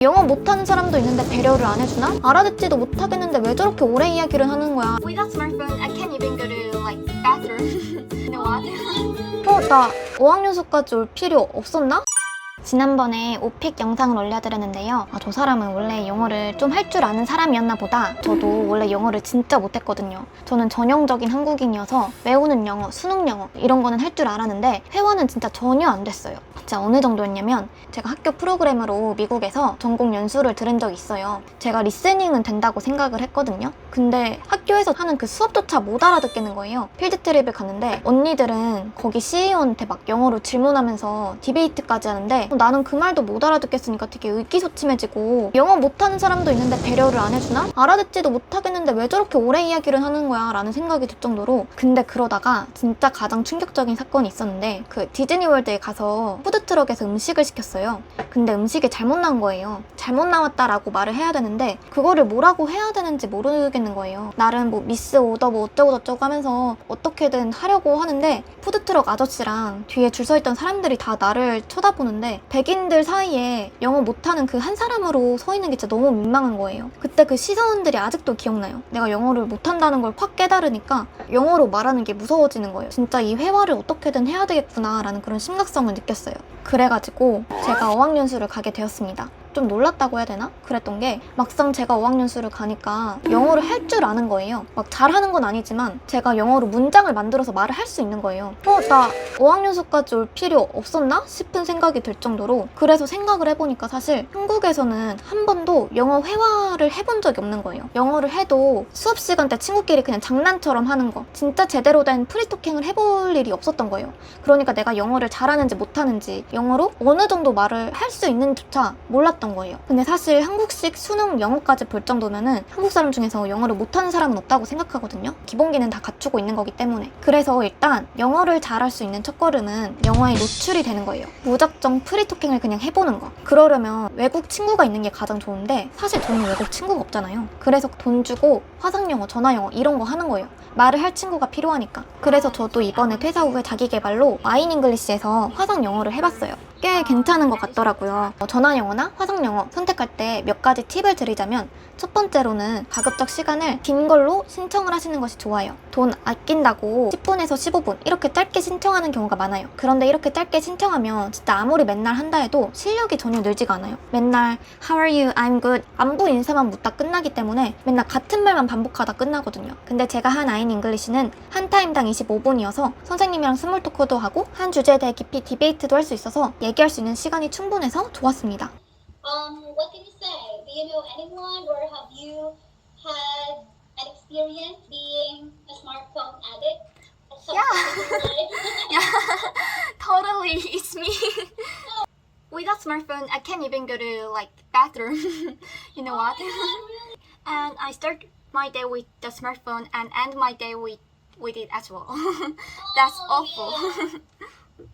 영어 못하는 사람도 있는데 배려를 안 해주나? 알아듣지도 못하겠는데 왜 저렇게 오래 이야기를 하는 거야? Without smartphone, I can't even go to like bathroom. You know what? 나 어학연수까지 올 필요 없었나? 지난번에 오픽 영상을 올려드렸는데요. 저 사람은 원래 영어를 좀 할 줄 아는 사람이었나 보다. 저도 원래 영어를 진짜 못했거든요. 저는 전형적인 한국인이어서 외우는 영어, 수능 영어 이런 거는 할 줄 알았는데 회화는 진짜 전혀 안 됐어요. 진짜 어느 정도였냐면 제가 학교 프로그램으로 미국에서 전공 연수를 들은 적이 있어요. 제가 리스닝은 된다고 생각을 했거든요. 근데 학교에서 하는 그 수업조차 못 알아듣겠는 거예요. 필드 트립을 갔는데 언니들은 거기 CEO한테 막 영어로 질문하면서 디베이트까지 하는데 나는 그 말도 못 알아듣겠으니까 되게 의기소침해지고 영어 못하는 사람도 있는데 배려를 안 해주나? 알아듣지도 못하겠는데 왜 저렇게 오래 이야기를 하는 거야? 라는 생각이 들 정도로. 근데 그러다가 진짜 가장 충격적인 사건이 있었는데 그 디즈니월드에 가서 푸드트럭에서 음식을 시켰어요. 근데 음식이 잘못 나온 거예요. 잘못 나왔다라고 말을 해야 되는데 그거를 뭐라고 해야 되는지 모르겠는 거예요. 나름 뭐 미스 오더 뭐 어쩌고 저쩌고 하면서 어떻게든 하려고 하는데 푸드트럭 아저씨랑 뒤에 줄 서 있던 사람들이 다 나를 쳐다보는데 백인들 사이에 영어 못하는 그 한 사람으로 서 있는 게 진짜 너무 민망한 거예요. 그때 그 시선들이 아직도 기억나요. 내가 영어를 못한다는 걸 확 깨달으니까 영어로 말하는 게 무서워지는 거예요. 진짜 이 회화를 어떻게든 해야 되겠구나 라는 그런 심각성을 느꼈어요. 그래가지고 제가 어학연수를 가게 되었습니다. 좀 놀랐다고 해야 되나? 그랬던 게 막상 제가 어학연수를 가니까 영어를 할 줄 아는 거예요. 막 잘하는 건 아니지만 제가 영어로 문장을 만들어서 말을 할 수 있는 거예요. 나 어학연수까지 올 필요 없었나? 싶은 생각이 들 정도로. 그래서 생각을 해보니까 사실 한국에서는 한 번도 영어 회화를 해본 적이 없는 거예요. 영어를 해도 수업 시간 때 친구끼리 그냥 장난처럼 하는 거, 진짜 제대로 된 프리토킹을 해볼 일이 없었던 거예요. 그러니까 내가 영어를 잘하는지 못하는지, 영어로 어느 정도 말을 할 수 있는지조차 몰랐던 거예요. 근데 사실 한국식 수능 영어까지 볼 정도면은 한국 사람 중에서 영어를 못하는 사람은 없다고 생각하거든요. 기본기는 다 갖추고 있는 거기 때문에. 그래서 일단 영어를 잘할 수 있는 첫걸음은 영어에 노출이 되는 거예요. 무작정 프리토킹을 그냥 해보는 거. 그러려면 외국 친구가 있는 게 가장 좋은데 사실 저는 외국 친구가 없잖아요. 그래서 돈 주고 화상영어, 전화영어 이런 거 하는 거예요. 말을 할 친구가 필요하니까. 그래서 저도 이번에 퇴사 후에 자기계발로 와인잉글리시에서 화상영어를 해봤어요. 꽤 괜찮은 것 같더라고요. 전화영어나 화상영어 선택할 때 몇 가지 팁을 드리자면 첫 번째로는 가급적 시간을 긴 걸로 신청을 하시는 것이 좋아요. 돈 아낀다고 10분에서 15분 이렇게 짧게 신청하는 경우가 많아요. 그런데 이렇게 짧게 신청하면 진짜 아무리 맨날 한다 해도 실력이 전혀 늘지가 않아요. 맨날 How are you? I'm good. 안부 인사만 묻다 끝나기 때문에 맨날 같은 말만 반복하다 끝나거든요. 근데 제가 한 아인 잉글리시는 한 타임당 25분이어서 선생님이랑 스몰 토크도 하고 한 주제에 대해 깊이 디베이트도 할 수 있어서 얘기할 수 있는 시간이 충분해서 좋았습니다. What can you say? Do you know anyone or have you had an experience being a smartphone addict? At some point in your life? Yeah, totally, it's me. Without smartphone, I can't even go to like bathroom. You know what? And I start my day with the smartphone and end my day with it as well. That's awful.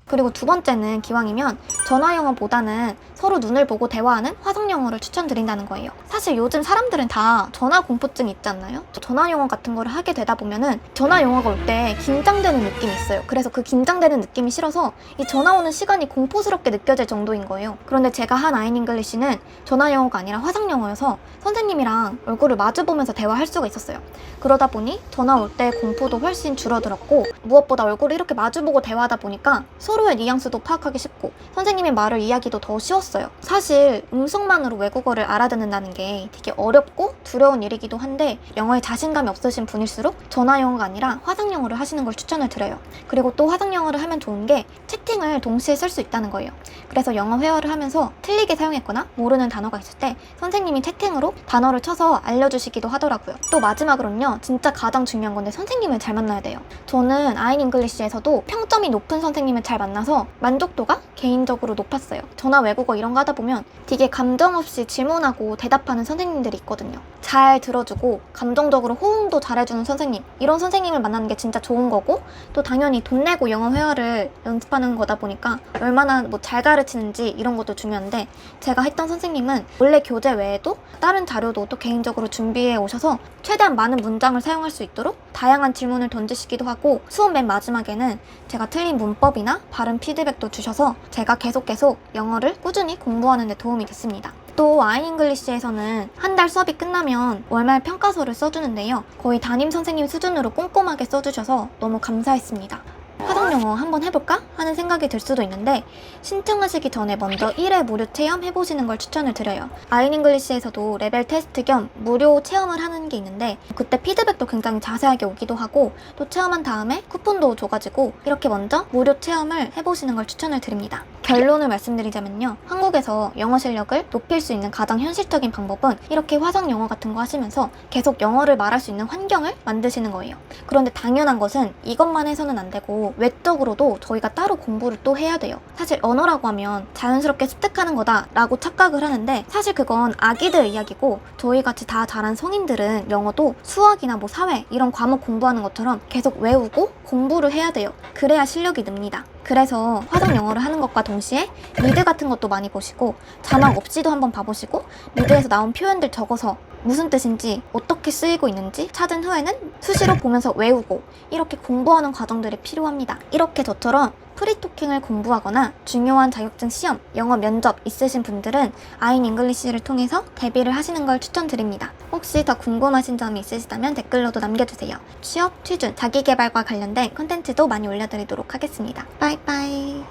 그리고 두 번째는 기왕이면 전화영어보다는 서로 눈을 보고 대화하는 화상영어를 추천드린다는 거예요. 사실 요즘 사람들은 다 전화 공포증이 있지 않나요? 전화영어 같은 거를 하게 되다 보면은 전화영어가 올 때 긴장되는 느낌이 있어요. 그래서 그 긴장되는 느낌이 싫어서 이 전화 오는 시간이 공포스럽게 느껴질 정도인 거예요. 그런데 제가 한 아인 잉글리시는 전화영어가 아니라 화상영어여서 선생님이랑 얼굴을 마주보면서 대화할 수가 있었어요. 그러다 보니 전화 올 때 공포도 훨씬 줄어들었고 무엇보다 얼굴을 이렇게 마주보고 대화하다 보니까 서로의 뉘앙스도 파악하기 쉽고 선생님의 말을 이해하기도 더 쉬웠어요. 사실 음성만으로 외국어를 알아듣는다는 게 되게 어렵고 두려운 일이기도 한데 영어에 자신감이 없으신 분일수록 전화영어가 아니라 화상영어를 하시는 걸 추천을 드려요. 그리고 또 화상영어를 하면 좋은 게 채팅을 동시에 쓸 수 있다는 거예요. 그래서 영어 회화를 하면서 틀리게 사용했거나 모르는 단어가 있을 때 선생님이 채팅으로 단어를 쳐서 알려주시기도 하더라고요. 또 마지막으로는요, 진짜 가장 중요한 건데 선생님을 잘 만나야 돼요. 저는 아인 잉글리시에서도 평점이 높은 선생님을 잘 만나서 만족도가 개인적으로 높았어요. 전화 외국어 이런 거 하다 보면 되게 감정 없이 질문하고 대답하는 선생님들이 있거든요. 잘 들어주고 감정적으로 호응도 잘해주는 선생님, 이런 선생님을 만나는 게 진짜 좋은 거고 또 당연히 돈 내고 영어 회화를 연습하는 거다 보니까 얼마나 잘 가르치는지 이런 것도 중요한데 제가 했던 선생님은 원래 교재 외에도 다른 자료도 또 개인적으로 준비해 오셔서 최대한 많은 문장을 사용할 수 있도록 다양한 질문을 던지시기도 하고 수업 맨 마지막에는 제가 틀린 문법이나 발음 피드백도 주셔서 제가 계속 영어를 꾸준히 공부하는 데 도움이 됐습니다. 또 아이잉글리시에서는 한 달 수업이 끝나면 월말 평가서를 써주는데요. 거의 담임 선생님 수준으로 꼼꼼하게 써주셔서 너무 감사했습니다. 화상 영어 한번 해볼까? 하는 생각이 들 수도 있는데 신청하시기 전에 먼저 1회 무료 체험 해보시는 걸 추천을 드려요. 아이잉글리시에서도 레벨 테스트 겸 무료 체험을 하는 게 있는데 그때 피드백도 굉장히 자세하게 오기도 하고 또 체험한 다음에 쿠폰도 줘가지고 이렇게 먼저 무료 체험을 해보시는 걸 추천을 드립니다. 결론을 말씀드리자면요. 한국에서 영어 실력을 높일 수 있는 가장 현실적인 방법은 이렇게 화상 영어 같은 거 하시면서 계속 영어를 말할 수 있는 환경을 만드시는 거예요. 그런데 당연한 것은 이것만 해서는 안 되고 외적으로도 저희가 따로 공부를 또 해야 돼요. 사실 언어라고 하면 자연스럽게 습득하는 거다 라고 착각을 하는데 사실 그건 아기들 이야기고 저희같이 다 자란 성인들은 영어도 수학이나 뭐 사회 이런 과목 공부하는 것처럼 계속 외우고 공부를 해야 돼요. 그래야 실력이 늡니다. 그래서 화상 영어를 하는 것과 동시에 미드 같은 것도 많이 보시고 자막 없이도 한번 봐보시고 미드에서 나온 표현들 적어서 무슨 뜻인지 어떻게 쓰이고 있는지 찾은 후에는 수시로 보면서 외우고 이렇게 공부하는 과정들이 필요합니다. 이렇게 저처럼 프리토킹을 공부하거나 중요한 자격증 시험, 영어 면접 있으신 분들은 아이잉글리시를 통해서 대비를 하시는 걸 추천드립니다. 혹시 더 궁금하신 점이 있으시다면 댓글로도 남겨주세요. 취업, 취준, 자기개발과 관련된 컨텐츠도 많이 올려드리도록 하겠습니다. 바이바이.